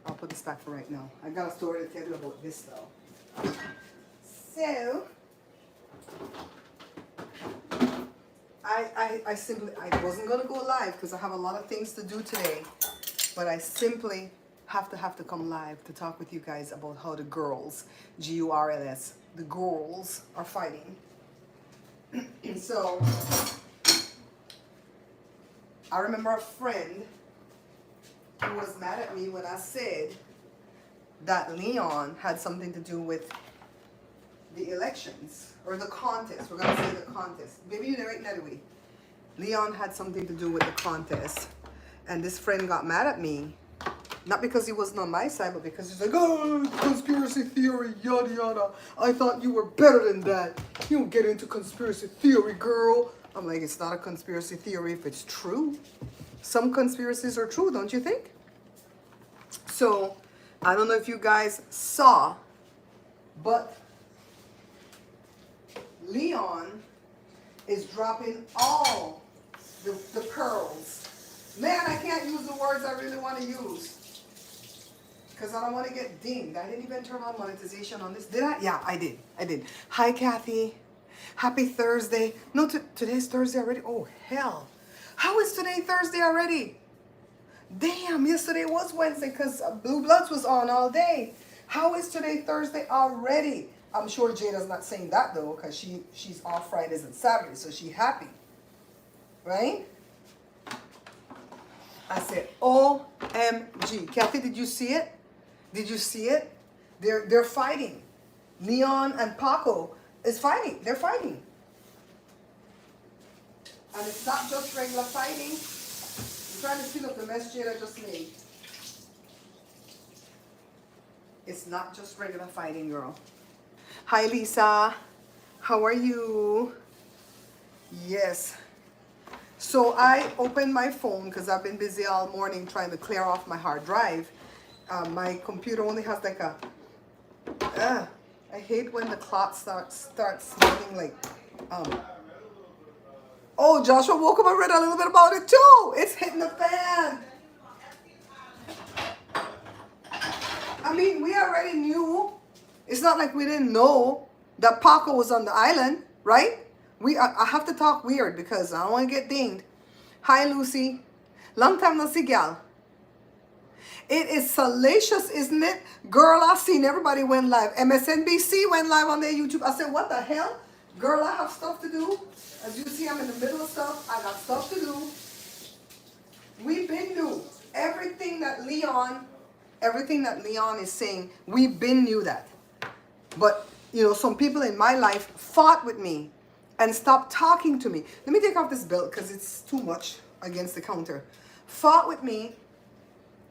I'll put this back for right now. I got a story to tell you about this though. So I simply, I wasn't gonna go live because I have a lot of things to do today, but I simply have to come live to talk with you guys about how the girls, Gurls, the girls are fighting. So I remember a friend who was mad at me when I said that Leon had something to do with the elections or the contest. We're gonna say the contest. Maybe you're right that way. Leon had something to do with the contest, and this friend got mad at me, not because he wasn't on my side, but because he's like, oh, conspiracy theory, yada yada. I thought you were better than that. You don't get into conspiracy theory, girl. I'm like, it's not a conspiracy theory if it's true. Some conspiracies are true, don't you think? So I don't know if you guys saw, but Leon is dropping all the pearls. Man, I can't use the words I really want to use because I don't want to get dinged. I didn't even turn on monetization on this. Did I? Yeah, I did. I did. Hi, Kathy. Happy Thursday. No, today's Thursday already. Oh, hell. How is today Thursday already? Damn, yesterday was Wednesday because Blue Bloods was on all day. How is today Thursday already? I'm sure Jada's not saying that though because she's off Fridays and Saturdays, so she's happy. Right? I said, OMG. Kathy, did you see it? Did you see it? They're fighting. Leon and Paco is fighting. They're fighting. And it's not just regular fighting. I'm trying to seal up the mess Jada just made. It's not just regular fighting, girl. Hi, Lisa. How are you? Yes. So I opened my phone because I've been busy all morning trying to clear off my hard drive. My computer only has like a... I hate when the clock starts smelling like... Oh, Joshua woke up and read a little bit about it too. It's hitting the fan. I mean, we already knew. It's not like we didn't know that Paco was on the island, right? I have to talk weird because I don't want to get dinged. Hi, Lucy. Long time no see, gal. It is salacious, isn't it? Girl, I seen everybody went live. MSNBC went live on their YouTube. I said, what the hell? Girl, I have stuff to do. As you see, I'm in the middle of stuff. I got stuff to do. We've been new. Everything that Leon is saying, we've been knew that. But, you know, some people in my life fought with me and stopped talking to me. Let me take off this belt because it's too much against the counter. Fought with me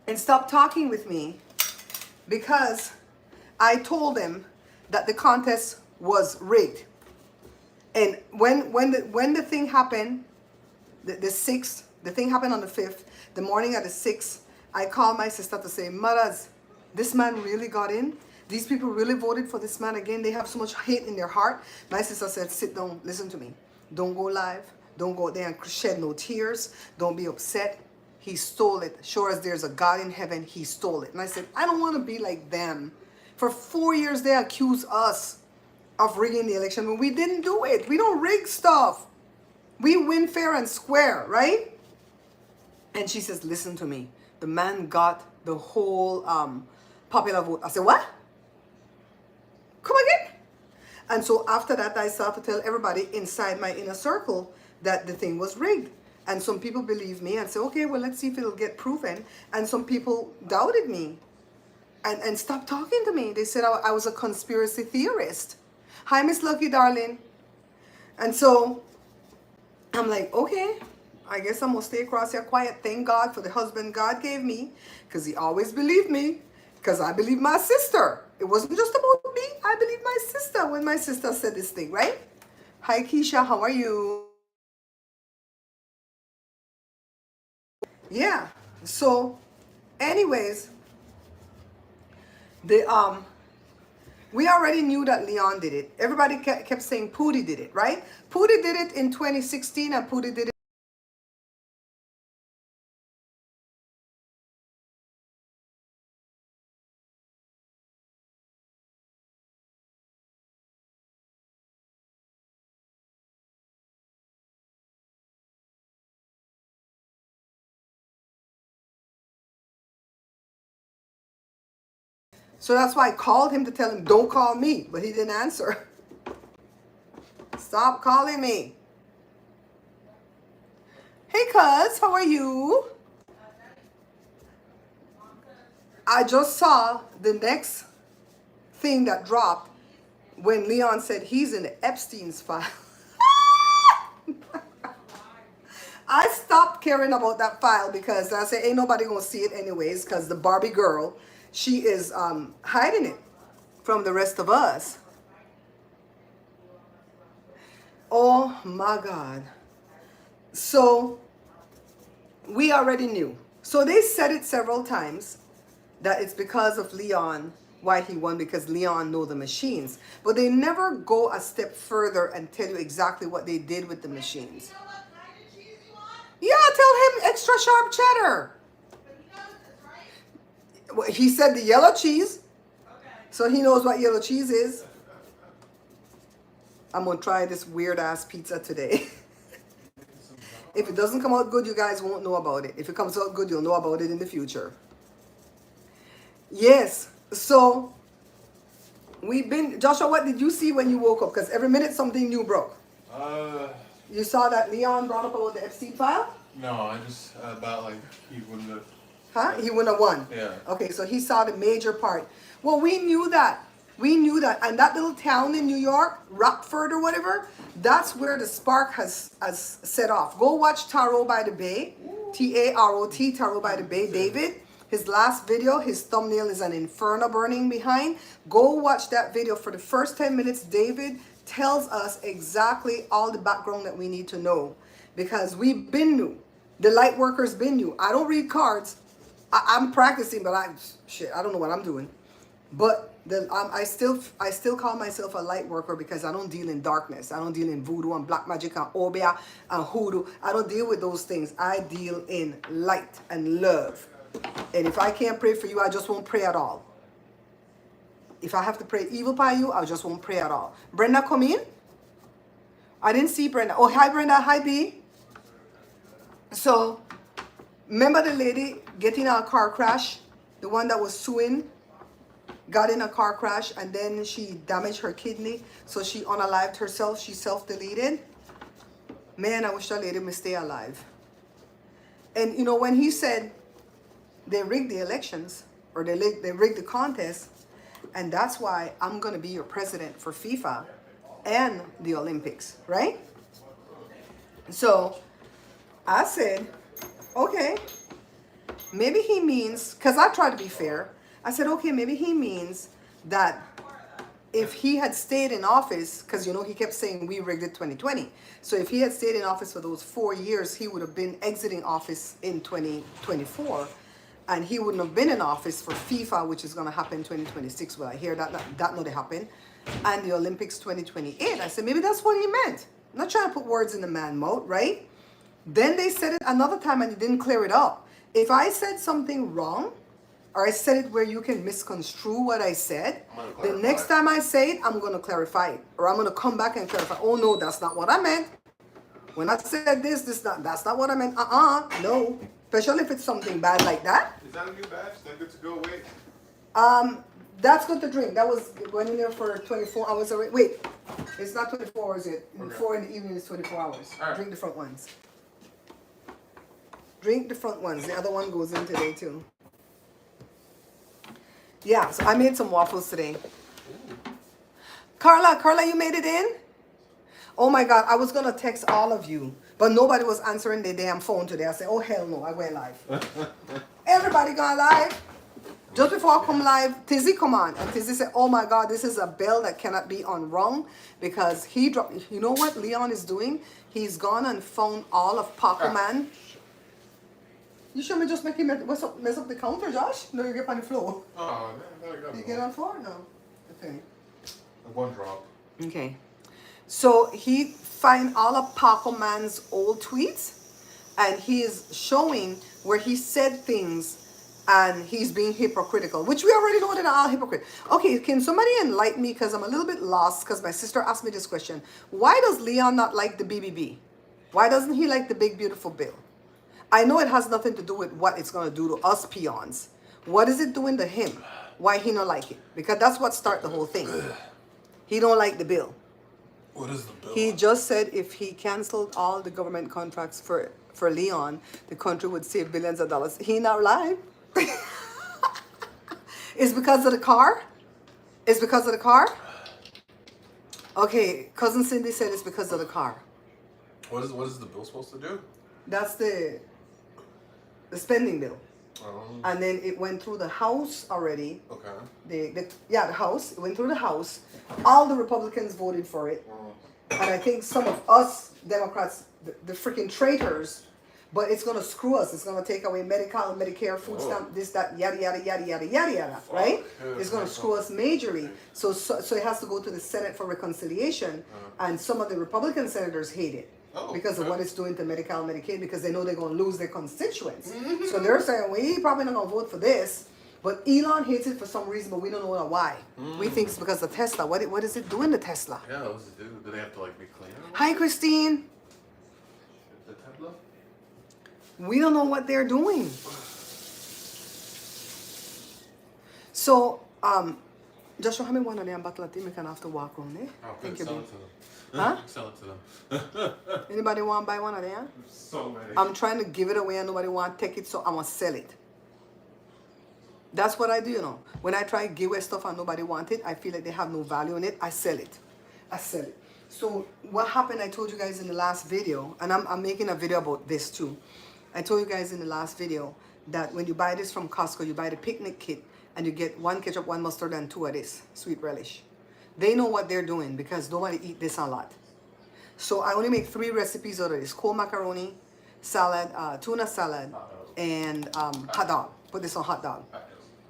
and stopped talking with me because I told them that the contest was rigged. And when the thing happened, the 6th, the thing happened on the 5th, the morning of the 6th, I called my sister to say, Mothers, this man really got in? These people really voted for this man again? They have so much hate in their heart? My sister said, sit down, listen to me. Don't go live. Don't go there and shed no tears. Don't be upset. He stole it. Sure as there's a God in heaven, he stole it. And I said, I don't want to be like them. For 4 years, they accused us of rigging the election when we didn't do it. We don't rig stuff. We win fair and square, right? And she says, listen to me. The man got the whole popular vote. I said, what? Come again? And so after that, I started to tell everybody inside my inner circle that the thing was rigged. And some people believed me and said, okay, well, let's see if it'll get proven. And some people doubted me and stopped talking to me. They said I was a conspiracy theorist. Hi, Miss Lucky, darling. And so I'm like, okay, I guess I'm going to stay across here quiet. Thank God for the husband God gave me because he always believed me because I believe my sister. It wasn't just about me. I believe my sister when my sister said this thing, right? Hi, Keisha. How are you? Yeah. So, anyways, we already knew that Leon did it. Everybody kept saying Pootie did it, right? Pootie did it in 2016 and Pootie did it So that's why I called him to tell him, don't call me. But he didn't answer. Stop calling me. Hey, cuz, how are you? I just saw the next thing that dropped when Leon said he's in the Epstein's file. I stopped caring about that file because I said ain't nobody gonna see it anyways, because the Barbie girl, she is hiding it from the rest of us. Oh my God. So we already knew. So they said it several times that it's because of Leon why he won, because Leon know the machines. But they never go a step further and tell you exactly what they did with the machines. Yeah, tell him extra sharp cheddar. Well, he said the yellow cheese. So he knows what yellow cheese is. I'm going to try this weird ass pizza today. If it doesn't come out good, you guys won't know about it. If it comes out good, you'll know about it in the future. Yes. So we've been, Joshua, what did you see when you woke up? Because every minute something new broke. You saw that Leon brought up about the Epstein file? No, I just about like he wouldn't have. Huh? He wouldn't have won. Yeah. Okay, so he saw the major part. Well, we knew that. We knew that. And that little town in New York, Rockford or whatever, that's where the spark has set off. Go watch Taro by the Bay. T-A-R-O-T, Taro by the Bay. David, his last video, his thumbnail is an inferno burning behind. Go watch that video. For the first 10 minutes, David tells us exactly all the background that we need to know, because we've been new. The light workers been new. I don't read cards. I'm practicing, but I don't know what I'm doing. But I still call myself a light worker because I don't deal in darkness. I don't deal in voodoo and black magic and obia and hoodoo. I don't deal with those things. I deal in light and love. And if I can't pray for you, I just won't pray at all. If I have to pray evil by you, I just won't pray at all. Brenda, come in. I didn't see Brenda. Oh, hi, Brenda. Hi, B. So, remember the lady getting in a car crash? The one that was suing? Got in a car crash and then she damaged her kidney. So she unalived herself. She self-deleted. Man, I wish that lady would stay alive. And, you know, when he said they rigged the elections, or they rigged the contest, and that's why I'm going to be your president for FIFA and the Olympics, right? So I said, okay, maybe he means, because I try to be fair. I said, okay, maybe he means that if he had stayed in office, because, you know, he kept saying we rigged it 2020. So if he had stayed in office for those 4 years, he would have been exiting office in 2024. And he wouldn't have been in office for FIFA, which is going to happen in 2026. Well, I hear that not to happen. And the Olympics 2028. I said, maybe that's what he meant. I'm not trying to put words in the man's mouth, right? Then they said it another time and he didn't clear it up. If I said something wrong, or I said it where you can misconstrue what I said, the next time I say it, I'm going to clarify it. Or I'm going to come back and clarify, oh no, that's not what I meant. When I said that's not what I meant. No. Especially if it's something bad like that. Is that a new batch? That good to go? Wait. That's good to drink. That was going in there for 24 hours already. Wait, it's not 24 hours yet. Okay. 4 in the evening is 24 hours. Right. Drink the front ones. Drink the front ones. The other one goes in today too. Yeah, so I made some waffles today. Ooh. Carla, you made it in? Oh my God, I was going to text all of you, but nobody was answering their damn phone today. I said, oh hell no, I went live. Everybody gone live. Just before I come live, Tizzy come on. And Tizzy said, oh my God, this is a bell that cannot be unrung, because he dropped, you know what Leon is doing? He's gone and found all of Paco Man. You sure me just make him mess up the counter, Josh? No, you get on the floor. Oh, no, you get on the floor? No. Okay. One drop. Okay. So he find all of Paco Man's old tweets, and he is showing where he said things and he's being hypocritical, which we already know that are all hypocrite. Okay, can somebody enlighten me, because I'm a little bit lost, because my sister asked me this question. Why does Leon not like the BBB? Why doesn't he like the big beautiful bill? I know it has nothing to do with what it's going to do to us peons. What is it doing to him? why he don't like it. Because that's what start the whole thing. He don't like the bill. What is the bill? He just said if he canceled all the government contracts for Leon, the country would save billions of dollars. He not lying. It's because of the car? It's because of the car? Okay, Cousin Cindy said it's because of the car. What is the bill supposed to do? That's the spending bill. Oh. And then it went through the House already. Okay. The House. It went through the House. All the Republicans voted for it. Oh. And I think some of us Democrats, the freaking traitors, but it's gonna screw us. It's gonna take away medical, Medicare, food stamp, this, that, yada yada yada yada yada yada. Right? It's gonna screw us majorly. So it has to go to the Senate for reconciliation, and some of the Republican senators hate it. Because of what it's doing to Medical, Medicaid, because they know they're going to lose their constituents. So they're saying, we probably not going to vote for this. But Elon hates it for some reason, but we don't know why. We think it's because of Tesla. What is it doing to Tesla? Yeah, what does it do? Do they have to be cleaner? Hi, Christine. The Tesla? We don't know what they're doing. So, Joshua, how many one of them bottle of tea we can have to walk on, eh? Oh, Thank good. you, Sell babe. it to them. Huh? Sell it to them. Anybody want to buy one of them? So many. I'm trying to give it away and nobody want to take it, so I'm going to sell it. That's what I do, you know. When I try to give away stuff and nobody want it, I feel like they have no value in it, I sell it. I sell it. So what happened, I told you guys in the last video, and I'm making a video about this too. I told you guys in the last video that when you buy this from Costco, you buy the picnic kit and you get 1 ketchup, 1 mustard, and 2 of this sweet relish. They know what they're doing because nobody eat this a lot. So I only make 3 recipes out of this. Cold macaroni, salad, tuna salad, and hot dog. Put this on hot dog.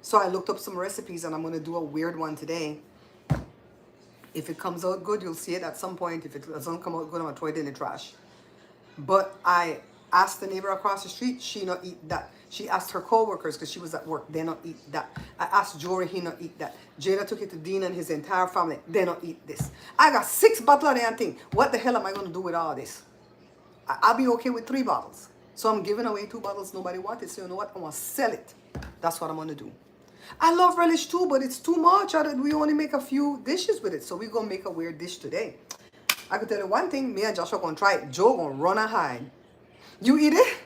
So I looked up some recipes and I'm going to do a weird one today. If it comes out good, you'll see it at some point. If it doesn't come out good, I'm going to throw it in the trash. But I asked the neighbor across the street, she not eat that. She asked her co-workers because she was at work, they not eat that. I asked Jory, he not eat that. Jada took it to Dean and his entire family, they not eat this. I got 6 bottles of damn thing. What the hell am I going to do with all this? I'll be okay with 3 bottles. So I'm giving away 2 bottles nobody wanted. So you know what? I'm going to sell it. That's what I'm going to do. I love relish too, but it's too much. We only make a few dishes with it. So we're going to make a weird dish today. I can tell you one thing, me and Joshua going to try it. Joe going to run and hide. You eat it?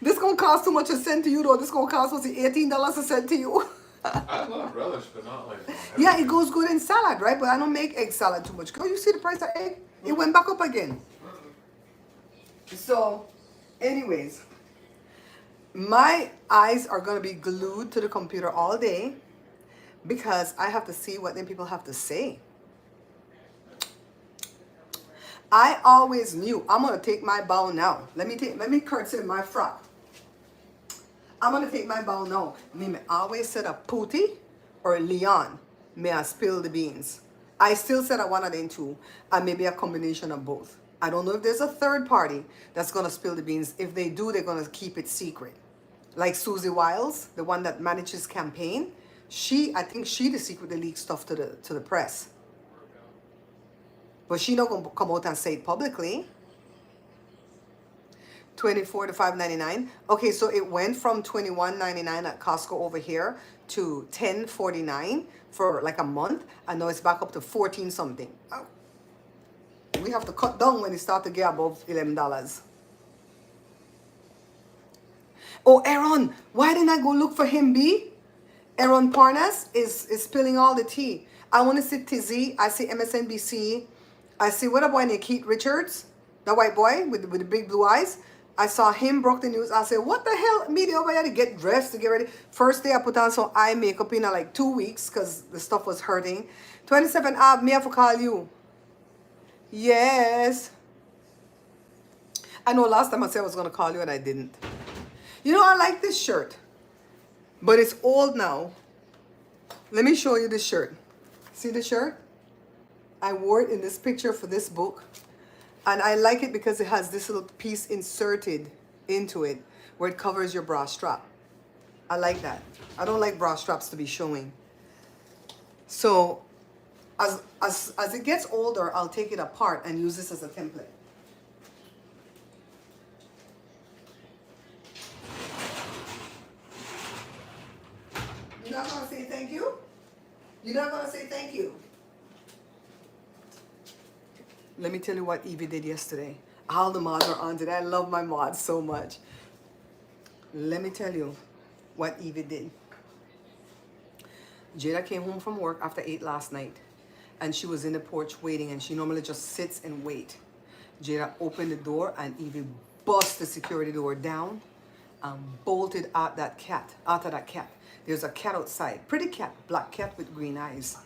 This going to cost too much to send to you though. This going to cost us $18 to send to you. I love relish, but not like... Yeah, it goes good in salad, right? But I don't make egg salad too much. Girl, you see the price of egg? It went back up again. So, anyways, my eyes are going to be glued to the computer all day because I have to see what them people have to say. I always knew I'm going to take my bow now. Let me curtsy my frock. I'm going to take my bow now. Me always said a Pootie or Leon. May I spill the beans. I still said I wanted them two. And maybe a combination of both. I don't know if there's a third party that's going to spill the beans. If they do, they're going to keep it secret. Like Susie Wiles, the one that manages campaign. I think she the secretly leaked stuff to the press. But she not going to come out and say it publicly. $24 to $5.99. Okay, so it went from $21.99 at Costco over here to $10.49 for like a month, and now it's back up to 14 something. Oh. We have to cut down when it start to get above $11. Oh, Aaron, why didn't I go look for him, B? Aaron Parnas is spilling all the tea. I want to see TZ. I see MSNBC. I see what a boy named Keith Richards, the white boy with the big blue eyes. I saw him broke the news. I said, what the hell? Media over here to get dressed, to get ready. First day I put on some eye makeup in like 2 weeks because the stuff was hurting. 27 me have to call you. Yes. I know last time I said I was going to call you and I didn't. You know, I like this shirt, but it's old now. Let me show you this shirt. See the shirt? I wore it in this picture for this book. And I like it because it has this little piece inserted into it where it covers your bra strap. I like that. I don't like bra straps to be showing. So as it gets older, I'll take it apart and use this as a template. You're not gonna say thank you? You're not gonna say thank you? Let me tell you what Evie did yesterday. All the mods are on today. I love my mods so much. Let me tell you what Evie did. Jada came home from work after 8 last night, and she was in the porch waiting, and she normally just sits and wait. Jada opened the door, and Evie bust the security door down and bolted out of that cat. There's a cat outside, pretty cat, black cat with green eyes,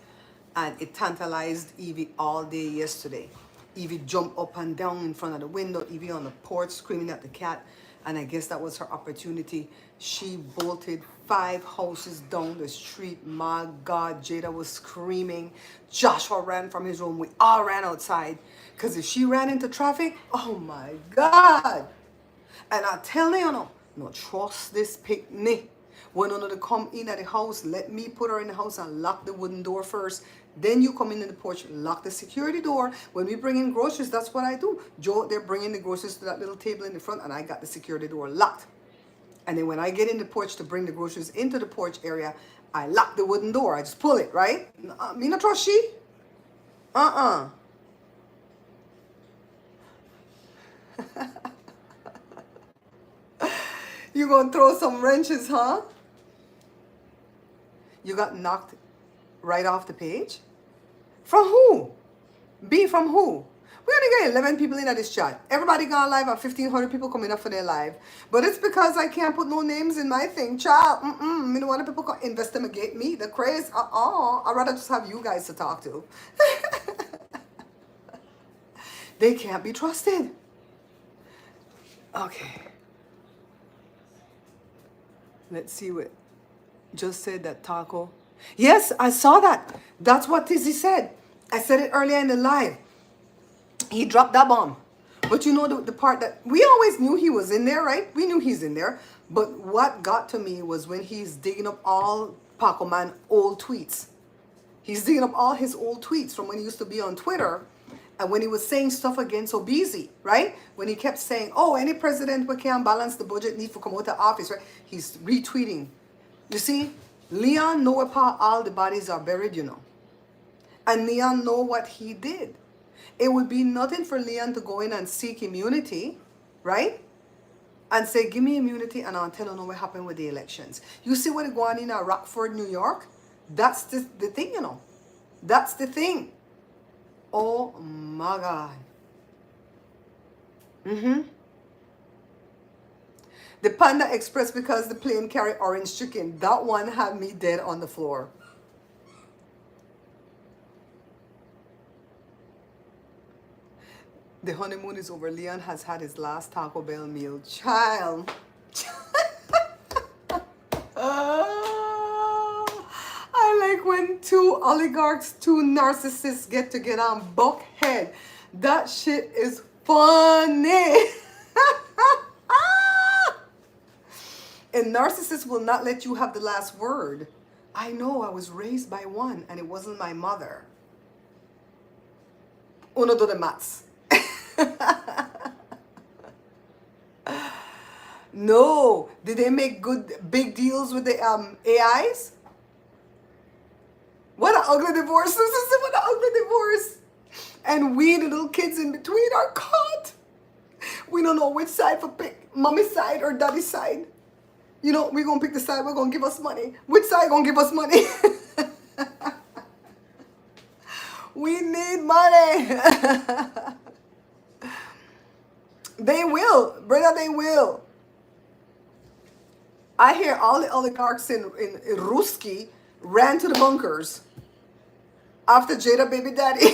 and it tantalized Evie all day yesterday. Evie jumped up and down in front of the window, Evie on the porch screaming at the cat, and I guess that was her opportunity. She bolted 5 houses down the street. My God, Jada was screaming. Joshua ran from his room. We all ran outside. Because if she ran into traffic, oh my God. And I tell you, no trust this picnic. When none of them come in at the house, let me put her in the house and lock the wooden door first. Then you come in the porch, lock the security door. When we bring in groceries, that's what I do. Joe, they're bringing the groceries to that little table in the front, and I got the security door locked. And then when I get in the porch to bring the groceries into the porch area, I lock the wooden door. I just pull it, right? Me not trust she. You gonna throw some wrenches, huh? You got knocked right off the page? From who? B, from who? We only got 11 people in at this chat. Everybody gone live at 1,500 people coming up for their live. But it's because I can't put no names in my thing. Child, me don't want people to investigate me. The craze, I'd rather just have you guys to talk to. They can't be trusted. Okay. Let's see what just said that taco. Yes, I saw that. That's what Tizzy said. I said it earlier in the live. He dropped that bomb. But you know the part that we always knew he was in there, right? We knew he's in there. But what got to me was when he's digging up all Paco Man old tweets. He's digging up all his old tweets from when he used to be on Twitter. And when he was saying stuff against OMGEE, right? When he kept saying, oh, any president who can't balance the budget need to come out of office, right? He's retweeting. You see, Leon know where all the bodies are buried, you know. And Leon know what he did. It would be nothing for Leon to go in and seek immunity, right? And say, give me immunity and I'll tell you what happened with the elections. You see what is going on in Rockford, New York? That's the thing, you know. That's the thing. Oh my God. The Panda Express because the plane carried orange chicken. That one had me dead on the floor. The honeymoon is over. Leon has had his last Taco Bell meal. Child. I like when 2 oligarchs, 2 narcissists get together and buck head. That shit is funny. A narcissist will not let you have the last word. I know, I was raised by one and it wasn't my mother. Uno do the mats. No. Did they make big deals with the AIs? What an ugly divorce. This is what an ugly divorce. And we, the little kids in between, are caught. We don't know which side for pick. Mommy's side or daddy's side. You know, we're going to pick the side. We're going to give us money. Which side going to give us money? We need money. They will. Brother, they will. I hear all the oligarchs in Ruski ran to the bunkers after Jada baby daddy.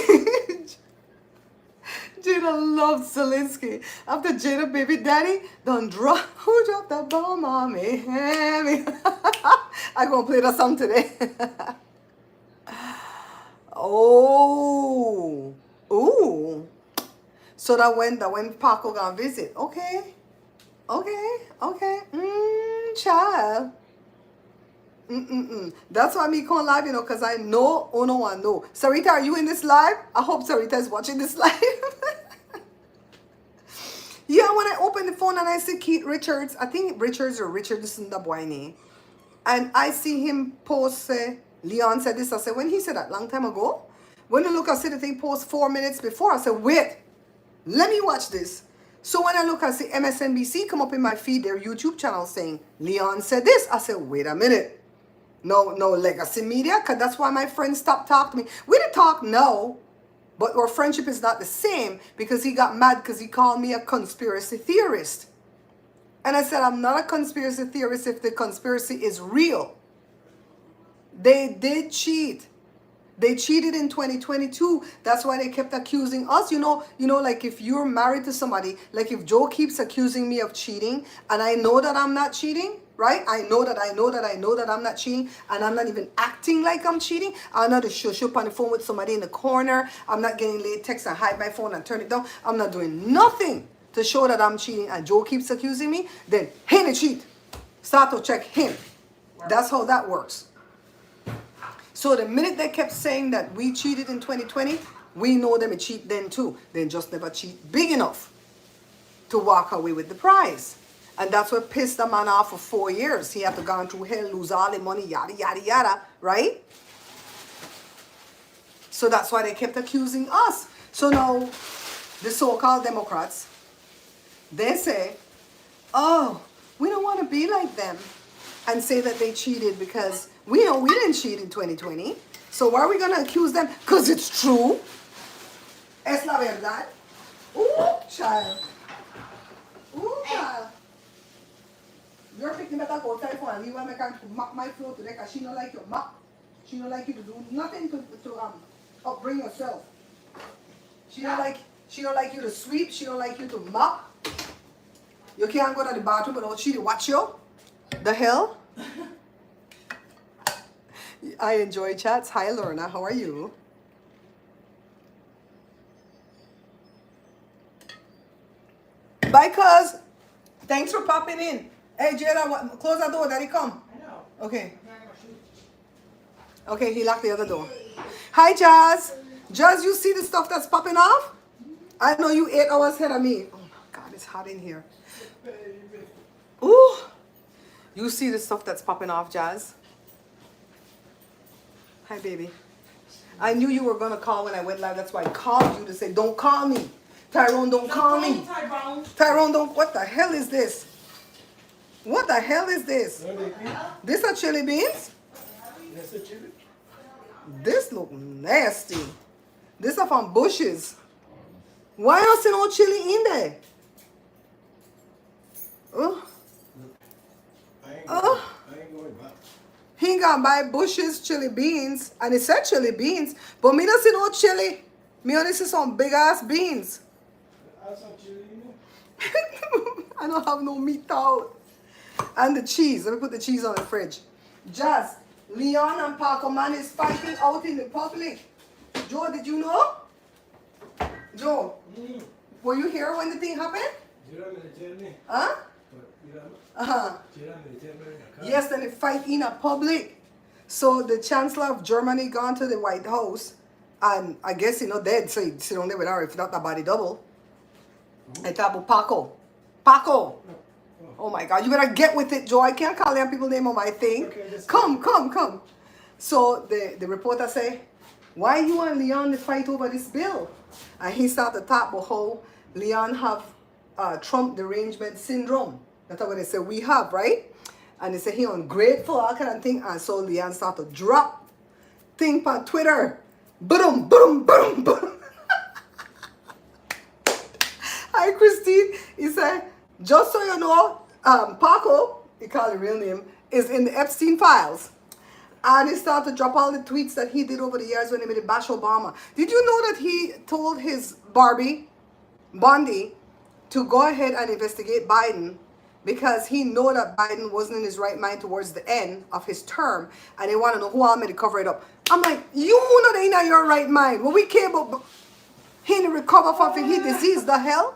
Jada loved Zelensky. After Jada baby daddy done who dropped the bomb on me? I'm gonna play that song today. Oh, ooh. So that when Paco gonna visit, okay, child. That's why me come live, you know, because I know, oh no one know. Sarita, are you in this live? I hope Sarita is watching this live. Yeah, when I open the phone and I see Keith Richards, I think Richards or Richardson the boy name. And I see him post, say, Leon said this. I said, when he said that long time ago, when I look, I see the thing post 4 minutes before. I said, wait, let me watch this. So when I look, I see MSNBC come up in my feed, their YouTube channel saying, Leon said this. I said, wait a minute. No legacy media, because that's why my friend stopped talking to me. We didn't talk, no, but our friendship is not the same because he got mad because he called me a conspiracy theorist. And I said, I'm not a conspiracy theorist if the conspiracy is real. They did cheat. They cheated in 2022. That's why they kept accusing us. You know, like if you're married to somebody, like if Joe keeps accusing me of cheating and I know that I'm not cheating, right? I know that I'm not cheating and I'm not even acting like I'm cheating. I'm not shush up on the phone with somebody in the corner. I'm not getting late texts and hide my phone and turn it down. I'm not doing nothing to show that I'm cheating and Joe keeps accusing me. Then him cheat. Start to check him. That's how that works. So the minute they kept saying that we cheated in 2020, we know them to cheat then too. They just never cheat big enough to walk away with the prize. And that's what pissed the man off for 4 years. He had to go through hell, lose all the money, yada, yada, yada, right? So that's why they kept accusing us. So now the so-called Democrats, they say, oh, we don't want to be like them and say that they cheated because we know we didn't cheat in 2020. So why are we going to accuse them? Because it's true. Es la verdad. Ooh, child. Ooh, child. Your picking better go telephone and leave her make her map my floor today because she don't like your map. She don't like you to do nothing to upbring yourself. She don't like you to sweep. She don't like you to mop. You can't go to the bathroom without she to watch you. The hell? I enjoy chats. Hi, Lorna. How are you? Bye, cuz. Thanks for popping in. Hey, Jada, close that door. Daddy, come. I know. Okay. Okay, he locked the other door. Hi, Jazz. Jazz, you see the stuff that's popping off? I know you 8 hours ahead of me. Oh, my God, it's hot in here. Ooh. You see the stuff that's popping off, Jazz? Hi, baby. I knew you were going to call when I went live. That's why I called you to say, don't call me. Tyrone, don't call me. Tyrone, don't. What the hell is this? What the hell is this? This are chili beans? That's a chili. This look nasty. This are from bushes. Why else there no chili in there? Oh. I ain't going back. He ain't gonna buy bushes chili beans. And he said chili beans. But me don't see no chili. Me only see some big ass beans. Add some chili in there. I don't have no meat out. And the cheese. Let me put the cheese on the fridge. Jazz, Leon and Paco man is fighting out in the public. Joe, did you know? Joe, were you here when the thing happened? Huh? Uh-huh. Yes, then they fight in a public. So the Chancellor of Germany gone to the White House. And I guess he not dead, so he sit on there with her, if not a body double. I talk about Paco. Paco! Oh my God, you better get with it, Joe. I can't call them people name on my thing. Okay, come. So the reporter say, why you and Leon to fight over this bill? And he started to talk about how Leon have Trump derangement syndrome. That's what they say we have, right? And they say he ungrateful, all kind of thing. And so Leon started to drop thing on Twitter. Boom. Hi, Christine. He said, just so you know, Paco, he called the real name, is in the Epstein files. And he started to drop all the tweets that he did over the years when he made it bash Obama. Did you know that he told his Bondi, to go ahead and investigate Biden because he know that Biden wasn't in his right mind towards the end of his term and they want to know who all made to cover it up. I'm like, you know they not in your right mind. When we came up, he didn't recover from his disease, the hell?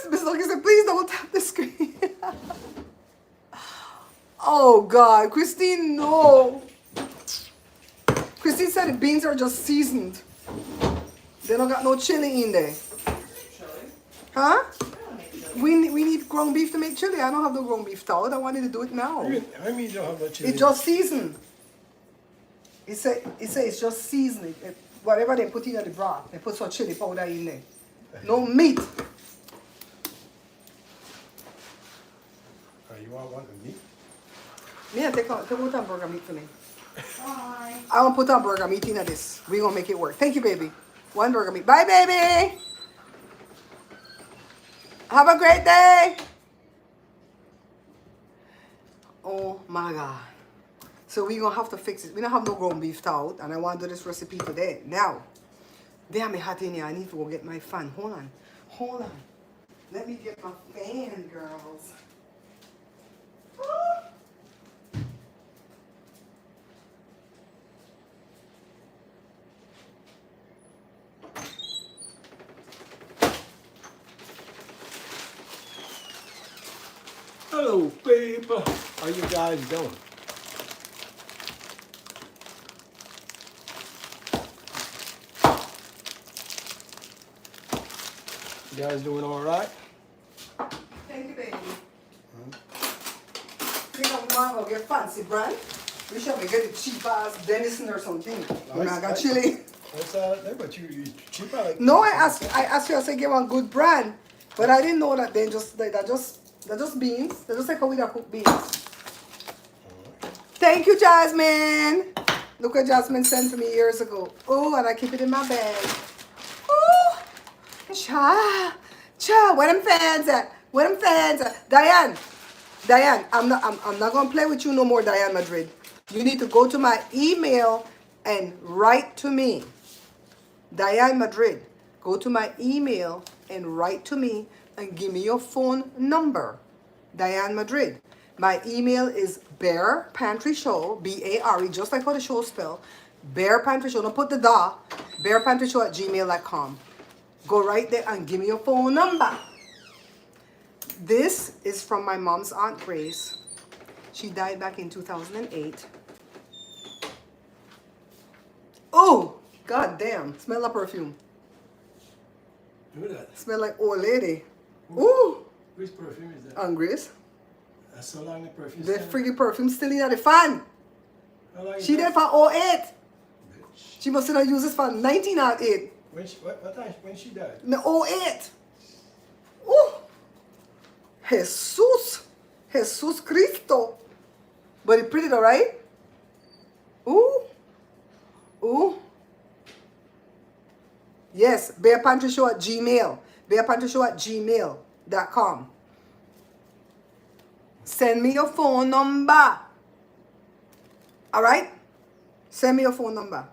Miss Lucky said, please don't tap the screen. Oh God, Christine, no. Christine said the beans are just seasoned. They don't got no chili in there. Chili? Huh? I don't make chili. We need ground beef to make chili. I don't have no ground beef towel. I wanted to do it now. I mean, you don't have no chili. It just seasoned. It say it's just seasoning. Whatever they put in the broth, they put some chili powder in there. No meat. You want one of meat? Yeah, take out some burger meat for me. Bye. I want to put a burger meat in this. We're going to make it work. Thank you, baby. One burger meat. Bye, baby. Have a great day. Oh, my God. So we're going to have to fix it. We don't have no ground beef out, and I want to do this recipe today. Now, damn it hot in here. I need to go get my fan. Hold on. Hold on. Let me get my fan, girls. Hello, people. How you guys doing? You guys doing all right? Thank you, baby. Think I'm going to get fancy brand? We should get it cheap as Denison or something. When I got chili. What's that? But you cheaper like. No, I asked you, I said get one good brand. But I didn't know that they're just beans. They're just like how we cook beans. Thank you, Jasmine. Look what Jasmine sent to me years ago. Oh, and I keep it in my bag. Oh, cha, where them fans at? Where them fans at? Diane, I'm not gonna play with you no more, Diane Madrid. You need to go to my email and write to me. Diane Madrid, go to my email and write to me and give me your phone number. Diane Madrid. My email is barepantryshow, B-A-R-E, just like how the show spell. Barepantryshow, don't put the da. Barepantryshow@gmail.com. Go right there and give me your phone number. This is from my mom's Aunt Grace. She died back in 2008. Oh, god damn. Smell the perfume. Do that. Smell like old lady. Ooh. Which perfume is that? Aunt Grace. That's so long the perfume. The freaking perfume still in the fan. How long is She that? there for 08. Bitch. She must have used this for 1908. What time? When she died? No, 08. Ooh. Jesus Cristo. But it's pretty though, right? Ooh. Ooh. Yes, barepantryshow@gmail. barepantryshow@gmail.com. Send me your phone number. All right? Send me your phone number.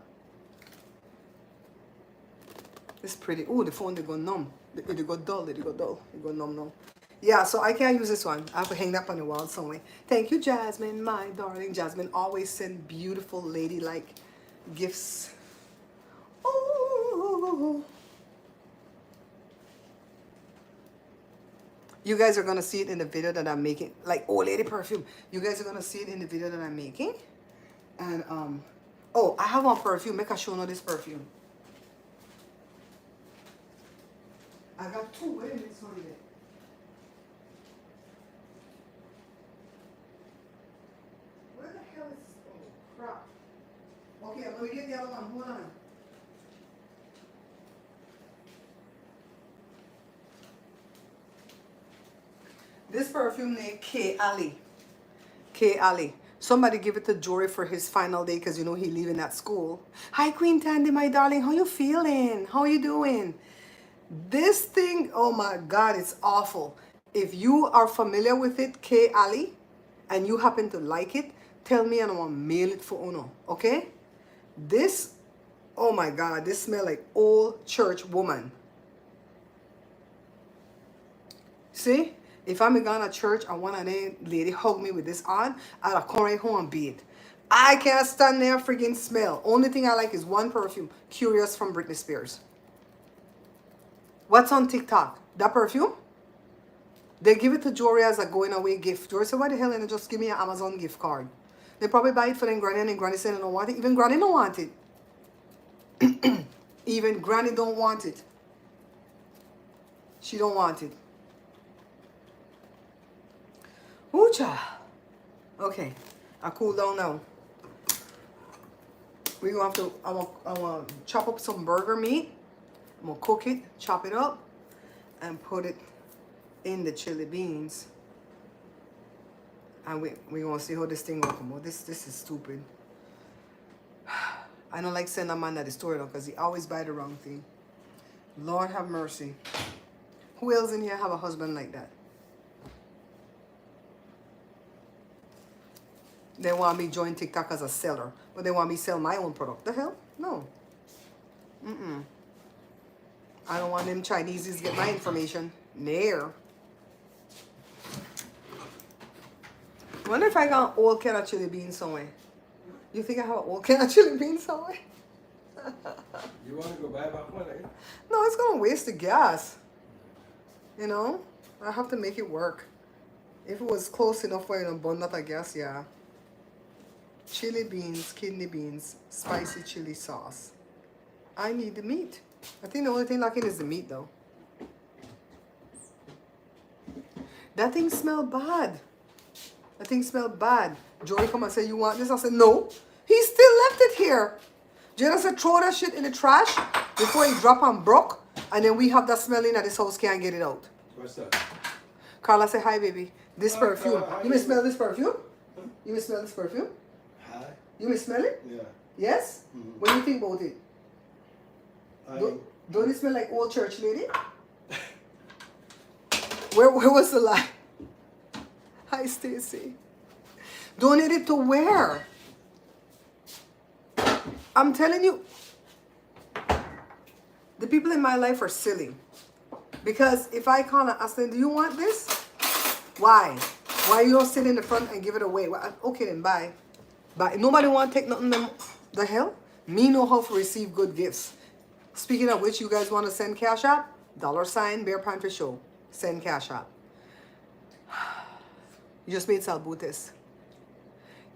It's pretty. Ooh, the phone, they go numb. It go dull. It go numb now. Yeah, so I can't use this one. I have to hang that on the wall somewhere. Thank you, Jasmine, my darling. Jasmine always send beautiful, ladylike gifts. Ooh. You guys are going to see it in the video that I'm making. Like, oh, lady perfume. You guys are going to see it in the video that I'm making. And, oh, I have one perfume. Make a show now this perfume. I got two. Wait a minute, sorry there. Where the hell is this? Oh, crap. Okay, I'm going to get the other one. Hold on. This perfume named K. Ali. K. Ali. Somebody give it to Jory for his final day because you know he leaving at school. Hi, Queen Tandy, my darling. How you feeling? How you doing? This thing, oh my God, it's awful. If you are familiar with it, K. Ali, and you happen to like it, tell me and I want to mail it for Uno, okay? This, oh my God, this smell like old church woman. See? If I'm going to church, I want a lady hug me with this on, I'll come right home and beat. I can't stand there freaking smell. Only thing I like is one perfume, Curious from Britney Spears. What's on TikTok? That perfume? They give it to Jory as a going away gift. Jory said, why the hell didn't just give me an Amazon gift card? They probably buy it for them granny and granny said they don't want it. Even granny don't want it. Even granny don't want it. She don't want it. Ooh-cha. Okay, I cool down now. We're gonna have to, I want to chop up some burger meat. I'm gonna cook it, chop it up, and put it in the chili beans. And we gonna see how this thing will come out. This is stupid. I don't like sending a man at the store though, because he always buy the wrong thing. Lord have mercy. Who else in here have a husband like that? They want me join TikTok as a seller, but they want me sell my own product. The hell? No. I don't want them Chineses to get my information. Near. I wonder if I got an old can of chili beans somewhere. You think I have an old can of chili beans somewhere? You want to go buy about one, eh? No, it's gonna waste the gas. You know? I have to make it work. If it was close enough for you to burn that, I guess, yeah. Chili beans, kidney beans, spicy chili sauce. I need the meat. I think the only thing lacking is the meat though. That thing smelled bad. That thing smelled bad. Jory come and say, you want this? I said, no. He still left it here. Jada said, throw that shit in the trash before it drop and broke. And then we have that smell in at this house, can't get it out. What's that? Carla said, hi baby. This Hi, perfume. Carla, how You may you smell this perfume? You may smell this perfume? Hi. You may smell it? Yeah. Yes? Mhm. What do you think about it? Don't it smell like old church lady? Where was the lie? Hi, Stacy. Donate it to where? I'm telling you, the people in my life are silly. Because if I call and ask them, do you want this? Why? Why you don't sit in the front and give it away? Well, okay, then bye. But nobody want to take nothing. The hell? Me know how to receive good gifts. Speaking of which, you guys want to send cash app? $, Bare Pantry Show. Send cash app. You just made salbutes.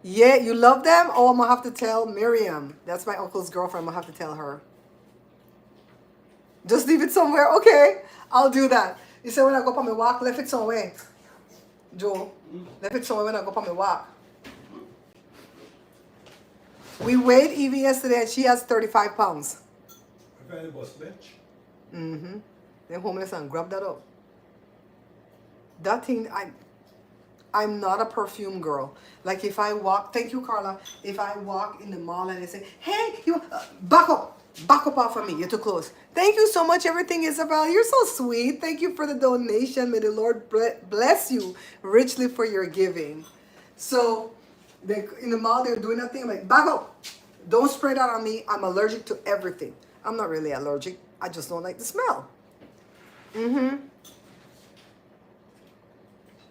Yeah, you love them? Oh, I'm going to have to tell Miriam. That's my uncle's girlfriend. I'm going to have to tell her. Just leave it somewhere. Okay, I'll do that. You said when I go up on my walk, left it somewhere. Joe, left it somewhere when I go up on my walk. We weighed Evie yesterday and she has 35 pounds. I found it was bench. Mm-hmm. Then homeless and grab that up. That thing, I'm not a perfume girl. Like if I walk, thank you, Carla. If I walk in the mall and they say, hey, you back up off of me. You're too close. Thank you so much, everything, Isabel. You're so sweet. Thank you for the donation. May the Lord bless you richly for your giving. So in the mall, they're doing that thing. I'm like, back up. Don't spray that on me. I'm allergic to everything. I'm not really allergic. I just don't like the smell.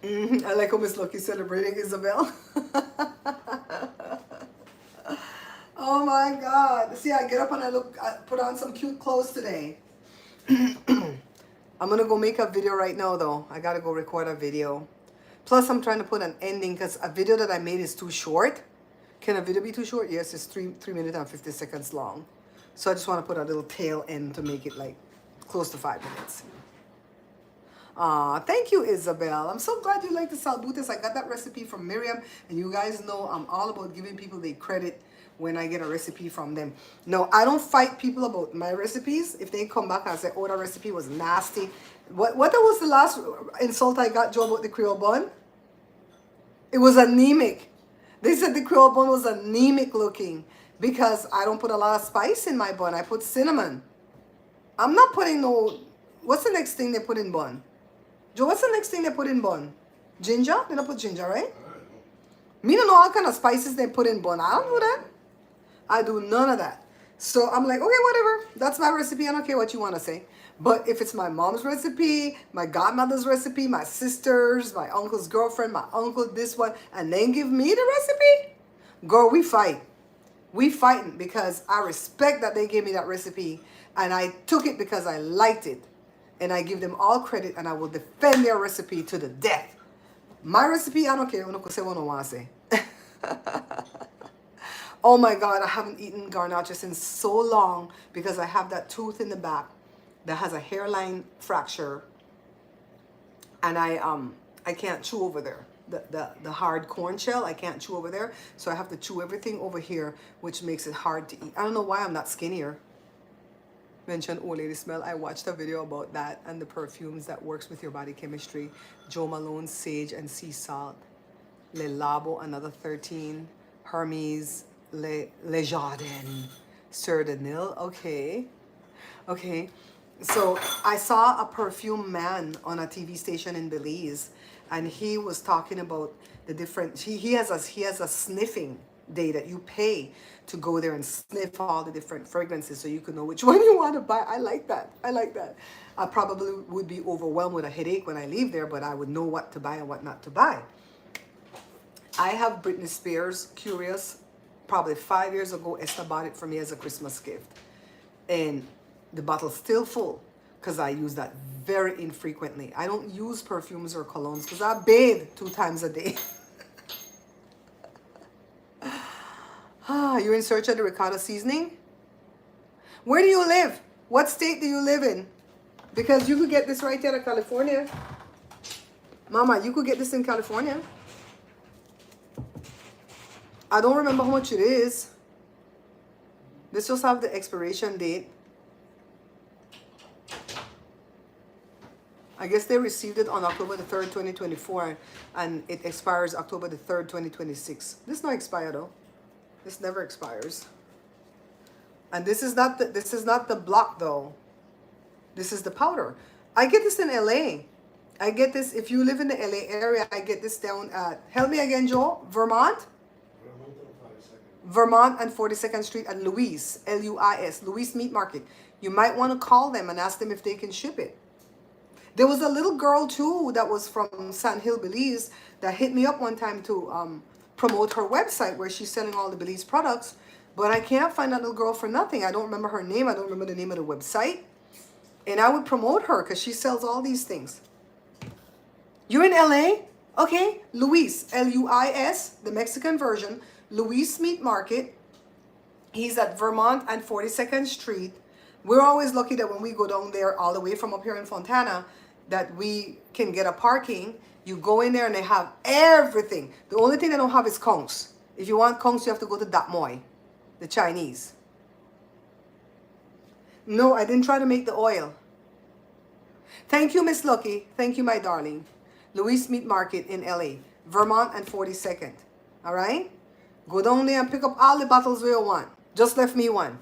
I like how Miss Lucky celebrating Isabel. Oh my God. See, I get up and I put on some cute clothes today. I'm going to go make a video right now though. I got to go record a video. Plus I'm trying to put an ending because a video that I made is too short. Can a video be too short? Yes, it's 3 minutes and 50 seconds long. So I just want to put a little tail end to make it like close to 5 minutes. Thank you, Isabel. I'm so glad you like the salbutes. I got that recipe from Miriam, and you guys know I'm all about giving people the credit when I get a recipe from them. No, I don't fight people about my recipes. If they come back and say, oh, that recipe was nasty. What was the last insult I got, Joe, about the Creole bun? It was anemic. They said the Creole bun was anemic looking because I don't put a lot of spice in my bun. I put cinnamon. I'm not putting no... What's the next thing they put in bun? Joe, what's the next thing they put in bun? Ginger? They don't put ginger, right? Me don't know all kind of spices they put in bun. I don't do that. I do none of that. So I'm like, okay, whatever. That's my recipe. I don't care what you want to say. But if it's my mom's recipe, my godmother's recipe, my sister's, my uncle's girlfriend, my uncle, this one, and then give me the recipe, girl, we fight. We fighting because I respect that they gave me that recipe and I took it because I liked it. And I give them all credit and I will defend their recipe to the death. My recipe, I don't care. I don't say what I want to say. Oh my God, I haven't eaten garnacha in so long because I have that tooth in the back that has a hairline fracture. And I can't chew over there. the hard corn shell. I can't chew over there, so I have to chew everything over here, which makes it hard to eat. I don't know why I'm not skinnier. Mention old lady smell. I watched a video about that and the perfumes that works with your body chemistry. Joe Malone, sage and sea salt. Le Labo, another 13. Hermes, Le Jardin, Sur de Nil. Okay. Okay. So I saw a perfume man on a TV station in Belize, and he was talking about the different. He has a sniffing day that you pay to go there and sniff all the different fragrances so you can know which one you want to buy. I like that. I like that. I probably would be overwhelmed with a headache when I leave there, but I would know what to buy and what not to buy. I have Britney Spears Curious. Probably 5 years ago, Esther bought it for me as a Christmas gift. And the bottle's still full because I use that very infrequently. I don't use perfumes or colognes because I bathe 2 times a day. You're in search of the ricotta seasoning? Where do you live? What state do you live in? Because you could get this right out of California. Mama, you could get this in California. I don't remember how much it is. This just have the expiration date. I guess they received it on October the 3rd, 2024, and it expires October the 3rd, 2026. This not expire though. This never expires. And this is not the block though. This is the powder. I get this in LA. I get this if you live in the LA area. I get this down at, help me again, Joe, Vermont and 42nd Street at Louise, L-U-I-S, Louise Meat Market. You might want to call them and ask them if they can ship it. There was a little girl too that was from Sand Hill, Belize, that hit me up one time to promote her website where she's selling all the Belize products, but I can't find that little girl for nothing. I don't remember her name. I don't remember the name of the website. And I would promote her because she sells all these things. You're in LA? Okay, Luis, L-U-I-S, the Mexican version, Luis Meat Market. He's at Vermont and 42nd Street. We're always lucky that when we go down there all the way from up here in Fontana, that we can get a parking. You go in there and they have everything. The only thing they don't have is kongs. If you want kongs, you have to go to Dat Moi, the Chinese. No, I didn't try to make the oil. Thank you, Miss Lucky. Thank you, my darling. Louise Meat Market in LA, Vermont and 42nd. All right? Go down there and pick up all the bottles we want. Just left me one.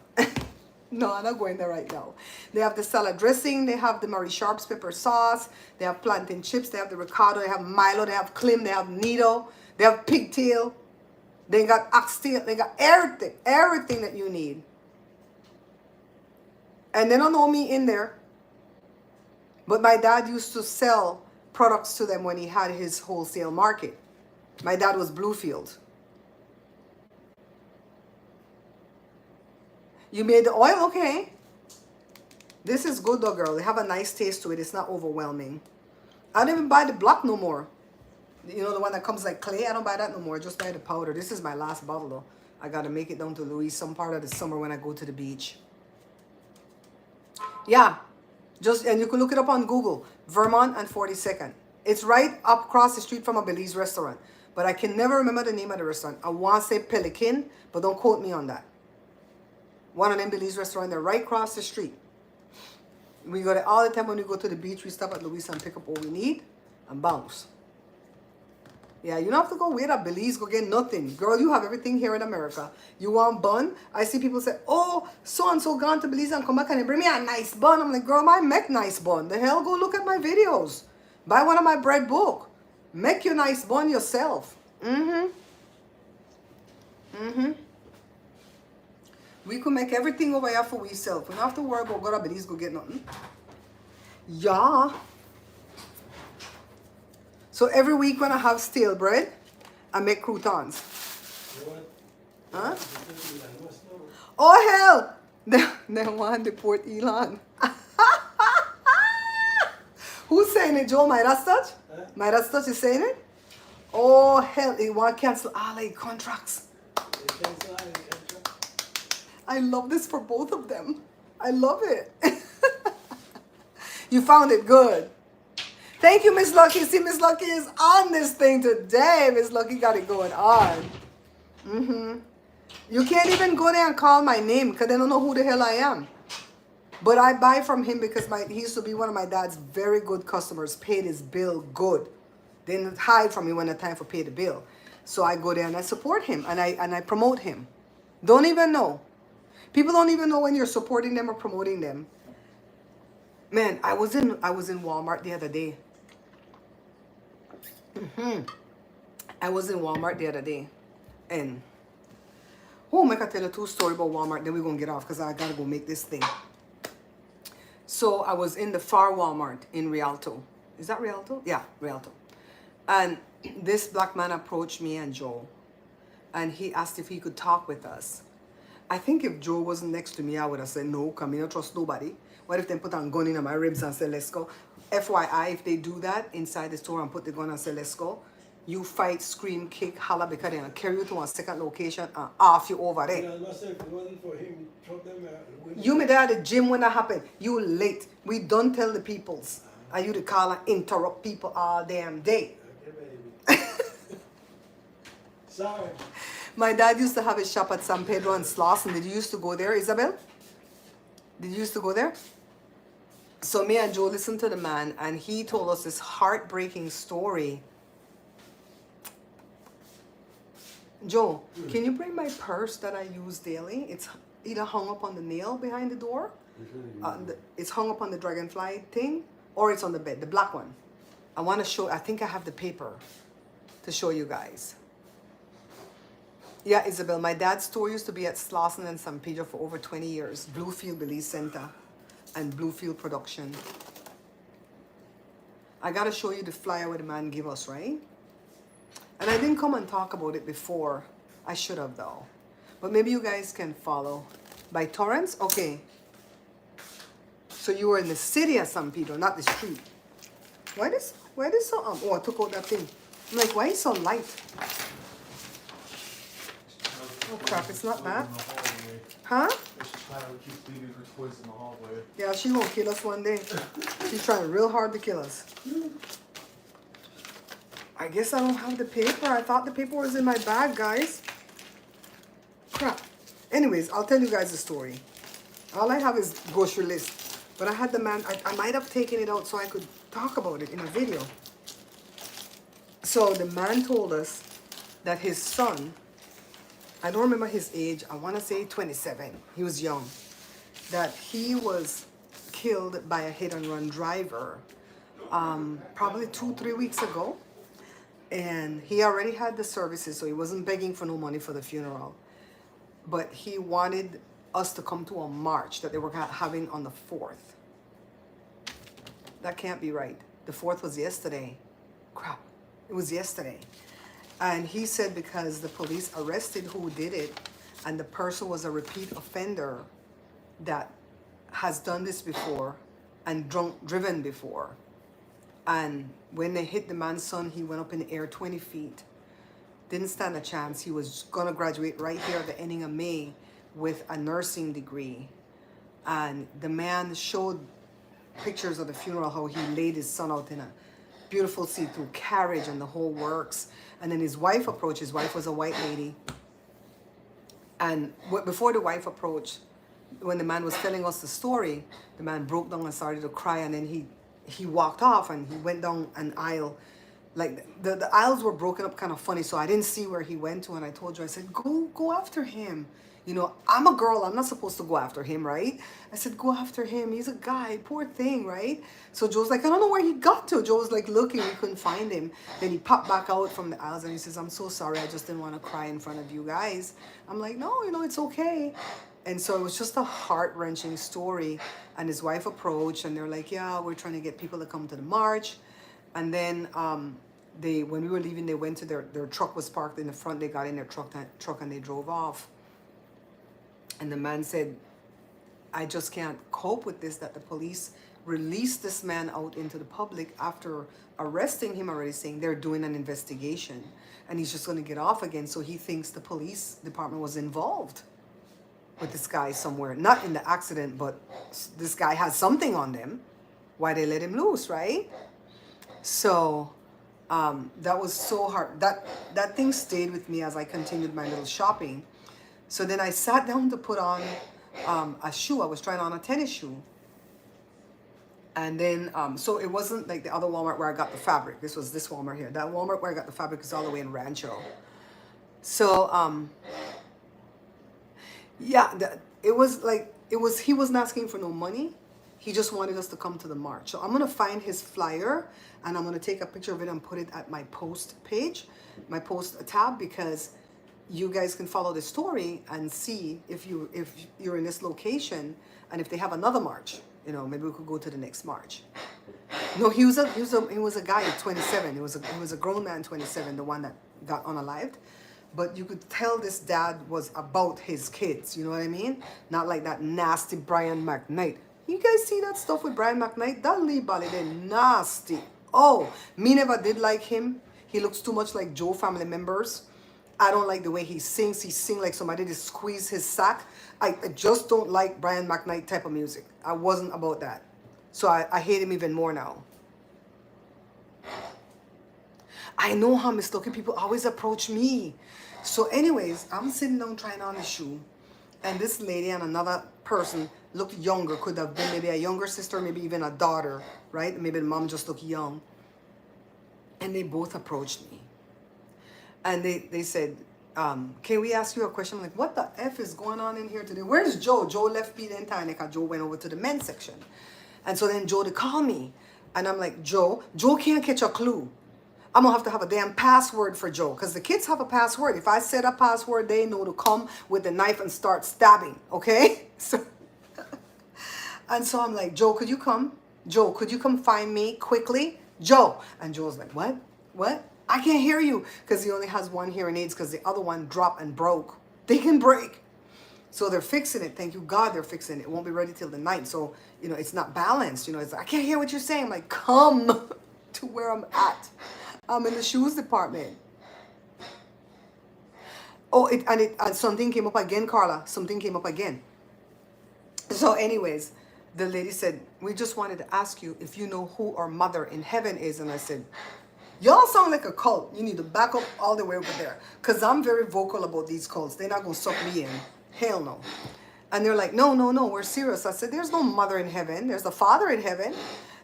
No, I'm not going there right now. They have the salad dressing. They have the Marie Sharp's pepper sauce. They have plantain chips. They have the ricotta. They have Milo. They have Klim. They have Nido. They have pigtail. They got oxtail. They got everything. Everything that you need. And they don't know me in there. But my dad used to sell products to them when he had his wholesale market. My dad was Bluefield. You made the oil? Okay. This is good though, girl. They have a nice taste to it. It's not overwhelming. I don't even buy the block no more. You know, the one that comes like clay? I don't buy that no more. I just buy the powder. This is my last bottle though. I got to make it down to Louise some part of the summer when I go to the beach. Yeah. And you can look it up on Google. Vermont and 42nd. It's right up across the street from a Belize restaurant. But I can never remember the name of the restaurant. I want to say Pelican, but don't quote me on that. One of them Belize restaurant, they're right across the street. We go there all the time when we go to the beach. We stop at Louise and pick up what we need and bounce. Yeah, you don't have to go wait at Belize, go get nothing. Girl, you have everything here in America. You want bun? I see people say, oh, so-and-so gone to Belize and come back and they bring me a nice bun. I'm like, girl, I make nice bun. The hell, go look at my videos. Buy one of my bread book. Make your nice bun yourself. We could make everything over here for ourselves. We don't have to worry about go to Belize, go get nothing. Yeah. So every week when I have stale bread, I make croutons. Huh? Oh, hell! They want to deport Elon. Who's saying it, Joe? My Rastach? My Rastach is saying it? Oh, hell. They want to cancel all their contracts. I love this for both of them. I love it. You found it good. Thank you, Miss Lucky. See, Miss Lucky is on this thing today. Miss Lucky got it going on. You can't even go there and call my name because they don't know who the hell I am. But I buy from him because he used to be one of my dad's very good customers. Paid his bill good. Didn't hide from me when the time for pay the bill. So I go there and I support him and I promote him. Don't even know. People don't even know when you're supporting them or promoting them. Man, I was in Walmart the other day. I was in Walmart the other day, and I can tell you a true story about Walmart. Then we're gonna get off because I gotta go make this thing. So I was in the far Walmart in Rialto. Is that Rialto? Yeah, Rialto. And this black man approached me and Joe, and he asked if he could talk with us. I think if Joe wasn't next to me, I would have said no, come here, I don't trust nobody. What if they put a gun in my ribs and say, let's go? FYI, if they do that inside the store and put the gun and say, let's go, you fight, scream, kick, holler, because they're going to carry you to a second location and off you over there. Yeah, I must say, if it wasn't for him, throw them out. You made at the gym when that happened. You late. We don't tell the peoples. And you to call and interrupt people all damn day. Okay, baby. Sorry. My dad used to have his shop at San Pedro and Slauson. Did you used to go there, Isabel? Did you used to go there? So me and Joe listened to the man, and he told us this heartbreaking story. Joe, can you bring my purse that I use daily? It's either hung up on the nail behind the door. It's hung up on the dragonfly thing, or it's on the bed, the black one. I want to show, I think I have the paper to show you guys. Yeah, Isabel, my dad's store used to be at Slauson and San Pedro for over 20 years. Bluefield Belize Center and Bluefield Production. I got to show you the flyer where the man gave us, right? And I didn't come and talk about it before. I should have, though. But maybe you guys can follow. By Torrance? Okay. So you were in the city of San Pedro, not the street. Why this so, oh, I took out that thing. I'm like, why is it so light? Oh crap, it's not that. Huh? This child keeps leaving her toys in the hallway. Yeah, she gonna kill us one day. She's trying real hard to kill us. I guess I don't have the paper. I thought the paper was in my bag, guys. Crap. Anyways, I'll tell you guys the story. All I have is grocery list. But I had the man, I might have taken it out so I could talk about it in a video. So the man told us that his son, I don't remember his age, I want to say 27. He was young. That he was killed by a hit-and-run driver probably 2-3 weeks ago. And he already had the services, so he wasn't begging for no money for the funeral. But he wanted us to come to a march that they were having on the 4th. That can't be right. The 4th was yesterday. Crap. It was yesterday. And he said because the police arrested who did it, and the person was a repeat offender that has done this before and driven before. And when they hit the man's son, he went up in the air 20 feet. Didn't stand a chance. He was going to graduate right here at the ending of May with a nursing degree. And the man showed pictures of the funeral, how he laid his son out in a beautiful see-through carriage and the whole works. And then his wife approached. His wife was a white lady. And before the wife approached, when the man was telling us the story, the man broke down and started to cry. And then he walked off and he went down an aisle. Like the aisles were broken up kind of funny, so I didn't see where he went to. And I told you, I said, go after him. You know, I'm a girl. I'm not supposed to go after him, right? I said, go after him. He's a guy. Poor thing, right? So Joe's like, I don't know where he got to. Joe was like looking. We couldn't find him. Then he popped back out from the aisles and he says, I'm so sorry. I just didn't want to cry in front of you guys. I'm like, no, you know, it's okay. And so it was just a heart-wrenching story. And his wife approached and they're like, yeah, we're trying to get people to come to the march. And then when we were leaving, they went to their truck was parked in the front. They got in their truck and they drove off. And the man said, I just can't cope with this, that the police released this man out into the public after arresting him already, saying they're doing an investigation. And he's just going to get off again. So he thinks the police department was involved with this guy somewhere. Not in the accident, but this guy has something on them. Why they let him loose, right? So that was so hard. That thing stayed with me as I continued my little shopping. So then I sat down to put on a shoe. I was trying on a tennis shoe. And then, so it wasn't like the other Walmart where I got the fabric. This was this Walmart here. That Walmart where I got the fabric is all the way in Rancho. So, yeah, it was like, he wasn't asking for no money. He just wanted us to come to the march. So I'm going to find his flyer and I'm going to take a picture of it and put it at my post page, my post tab, because you guys can follow the story and see if you're in this location and if they have another march. You know, maybe we could go to the next march. No, he was a guy at 27. He was a grown man, 27, the one that got unalived. But you could tell this dad was about his kids. You know what I mean? Not like that nasty Brian McKnight. You guys see that stuff with Brian McKnight? That Lee Bally, they nasty. Oh, me never did like him. He looks too much like Joe family members. I don't like the way he sings. He sings like somebody to squeeze his sack. I just don't like Brian McKnight type of music. I wasn't about that. So I hate him even more now. I know how mislooking people always approach me. So anyways, I'm sitting down trying on the shoe. And this lady and another person looked younger. Could have been maybe a younger sister, maybe even a daughter, right? Maybe the mom just looked young. And they both approached me. And they said, can we ask you a question? I'm like, what the F is going on in here today? Where's Joe? Joe left Peter and Tynica. Joe went over to the men's section. And so then Joe to call me. And I'm like, Joe can't catch a clue. I'm going to have a damn password for Joe. Because the kids have a password. If I set a password, they know to come with the knife and start stabbing. Okay? So, and so I'm like, Joe, could you come? Joe, could you come find me quickly? Joe. And Joe's like, what? What? I can't hear you, because he only has one hearing aids because the other one dropped and broke. They can break. So they're fixing it. Thank you, God, they're fixing it. It won't be ready till the night. So, you know, it's not balanced. You know, it's like, I can't hear what you're saying. I'm like, come to where I'm at. I'm in the shoes department. Oh, and something came up again, Carla. Something came up again. So anyways, the lady said, we just wanted to ask you if you know who our mother in heaven is. And I said, y'all sound like a cult. You need to back up all the way over there. Because I'm very vocal about these cults. They're not going to suck me in. Hell no. And they're like, no, we're serious. I said, there's no mother in heaven. There's a father in heaven.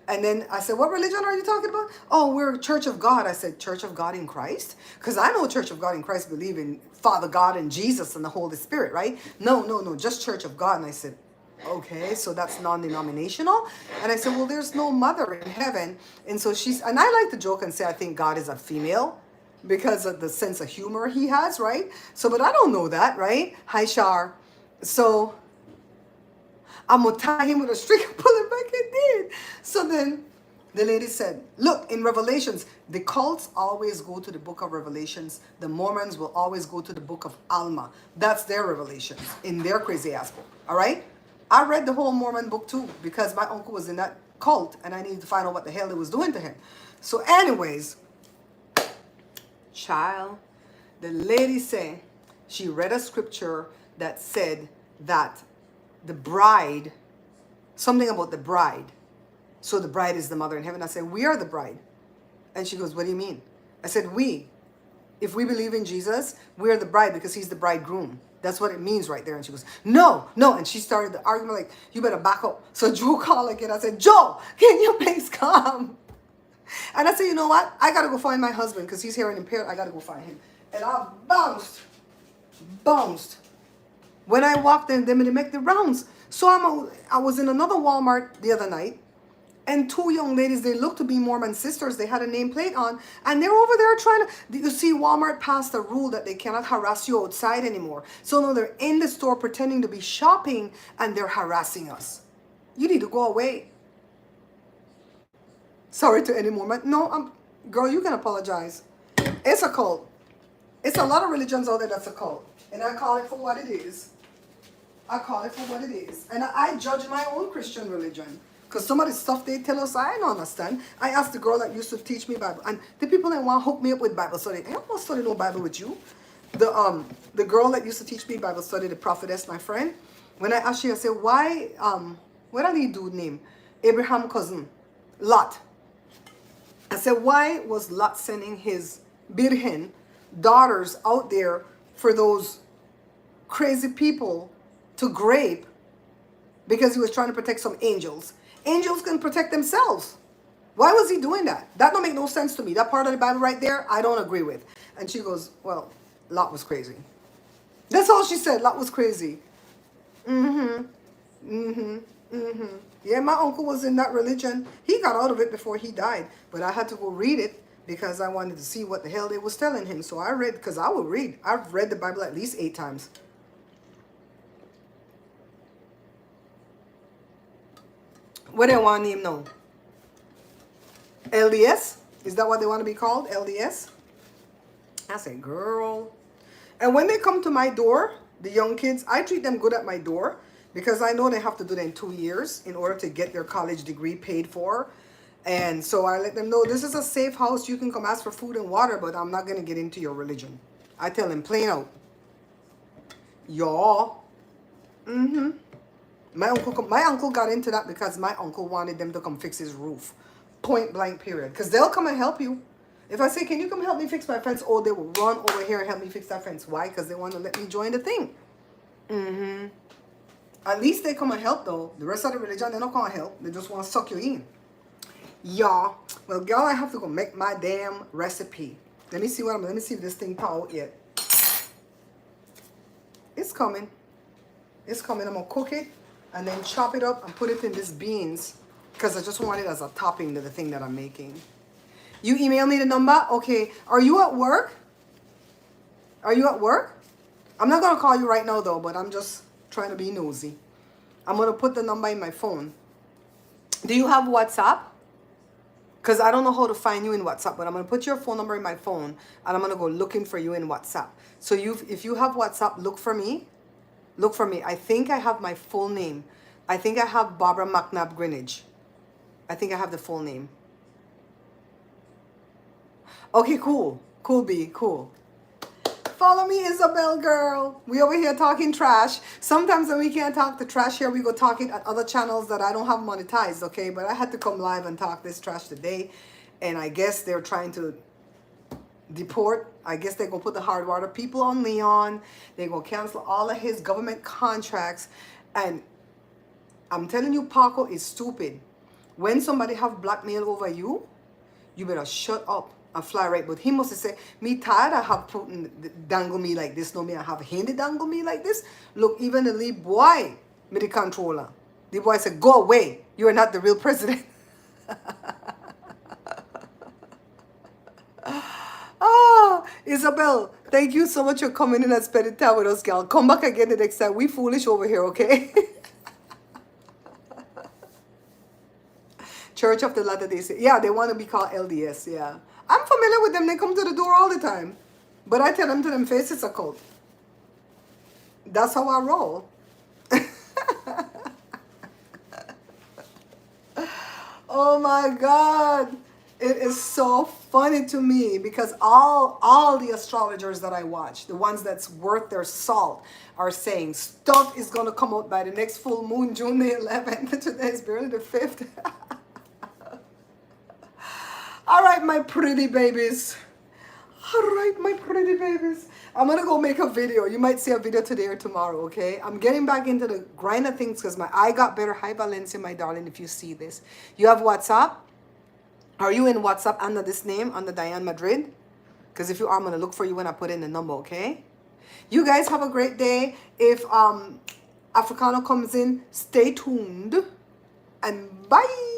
And then I said, what religion are you talking about? Oh, we're Church of God. I said, Church of God in Christ? Because I know Church of God in Christ believe in Father God and Jesus and the Holy Spirit, right? No, just Church of God. And I said, okay, so that's non-denominational. And I said, well, there's no mother in heaven. And so and I like to joke and say, I think God is a female because of the sense of humor he has, right? So, but I don't know that, right? Hi, Shar. So I'm going to tie him with a string and pull him back. I did. So then the lady said, look, in Revelations, the cults always go to the book of Revelations. The Mormons will always go to the book of Alma. That's their revelations in their crazy ass book. All right? I read the whole Mormon book too because my uncle was in that cult and I needed to find out what the hell it was doing to him. So anyways, child, the lady said she read a scripture that said that the bride, something about the bride. So the bride is the mother in heaven. I said, we are the bride. And she goes, what do you mean? I said, if we believe in Jesus, we are the bride because he's the bridegroom. That's what it means right there. And she goes, no. And she started the argument like, you better back up. So Joe called again. I said, Joe, can you please come? And I said, you know what? I got to go find my husband because he's hearing impaired. I got to go find him. And I bounced. When I walked in, they make the rounds. So I was in another Walmart the other night. And two young ladies, they look to be Mormon sisters. They had a nameplate on. And they're over there trying to... You see, Walmart passed a rule that they cannot harass you outside anymore. So now they're in the store pretending to be shopping and they're harassing us. You need to go away. Sorry to any Mormon. No, girl, you can apologize. It's a cult. It's a lot of religions out there that's a cult. And I call it for what it is. And I judge my own Christian religion. Because some of the stuff they tell us, I don't understand. I asked the girl that used to teach me Bible. And the people that want to hook me up with Bible study, I don't want to study no Bible with you. The girl that used to teach me Bible study, the prophetess, my friend, when I asked her, I said, why, what are the dude name? Abraham cousin, Lot. I said, why was Lot sending his Virgen daughters out there for those crazy people to grape because he was trying to protect some angels? Angels can protect themselves. Why was he doing that? That don't make no sense to me. That part of the Bible right there, I don't agree with. And she goes, well, Lot was crazy. That's all she said. Lot was crazy. Yeah, my uncle was in that religion. He got out of it before he died. But I had to go read it because I wanted to see what the hell they was telling him. So I read, because I will read. I've read the Bible at least 8 times. What do I want to name now? LDS? Is that what they want to be called? LDS? I say, girl. And when they come to my door, the young kids, I treat them good at my door because I know they have to do that in 2 years in order to get their college degree paid for. And so I let them know this is a safe house. You can come ask for food and water, but I'm not going to get into your religion. I tell them plain out. Y'all. My uncle got into that because my uncle wanted them to come fix his roof. Point blank period. Because they'll come and help you. If I say, can you come help me fix my fence? Oh, they will run over here and help me fix that fence. Why? Because they want to let me join the thing. At least they come and help though. The rest of the religion, they don't come and help. They just want to suck you in. Y'all. Well, girl, I have to go make my damn recipe. Let me see if this thing thaw out yet. It's coming. It's coming. I'm going to cook it and then chop it up and put it in these beans because I just want it as a topping to the thing that I'm making. You email me the number? Okay. Are you at work? Are you at work? I'm not going to call you right now though, but I'm just trying to be nosy. I'm going to put the number in my phone. Do you have WhatsApp? Because I don't know how to find you in WhatsApp, but I'm going to put your phone number in my phone and I'm going to go looking for you in WhatsApp. So if you have WhatsApp, look for me. Look for me. I think I have my full name. I think I have Barbara McNabb Greenwich. I think I have the full name. Okay, cool. Cool, B. Cool. Follow me, Isabel girl. We over here talking trash. Sometimes when we can't talk the trash here, we go talking at other channels that I don't have monetized, okay? But I had to come live and talk this trash today. And I guess they're trying to deport. I guess they're going to put the hard water people on Leon. They're going to cancel all of his government contracts. And I'm telling you, Paco is stupid. When somebody have blackmail over you, you better shut up and fly right. But he must have said, me tired of have Putin dangle me like this. No, me I have Hindi dangle me like this. Look, even the lead boy, me the controller. The boy said, go away. You are not the real president. Isabel, thank you so much for coming in and spending time with us, girl. Come back again the next time. We foolish over here, okay? Church of the Latter-day Saints. Yeah, they want to be called LDS, yeah. I'm familiar with them. They come to the door all the time. But I tell them to them face it's a cult. That's how I roll. Oh my God. It is so funny to me because all the astrologers that I watch, the ones that's worth their salt, are saying stuff is going to come out by the next full moon, June the 11th. Today is barely the 5th. All right, my pretty babies. All right, my pretty babies. I'm going to go make a video. You might see a video today or tomorrow, okay? I'm getting back into the grind of things because my eye got better. Hi, Valencia, my darling, if you see this. You have WhatsApp? Are you in WhatsApp under this name, under Diane Madrid? Because if you are, I'm going to look for you when I put in the number, okay? You guys have a great day. If Africano comes in, stay tuned. And bye.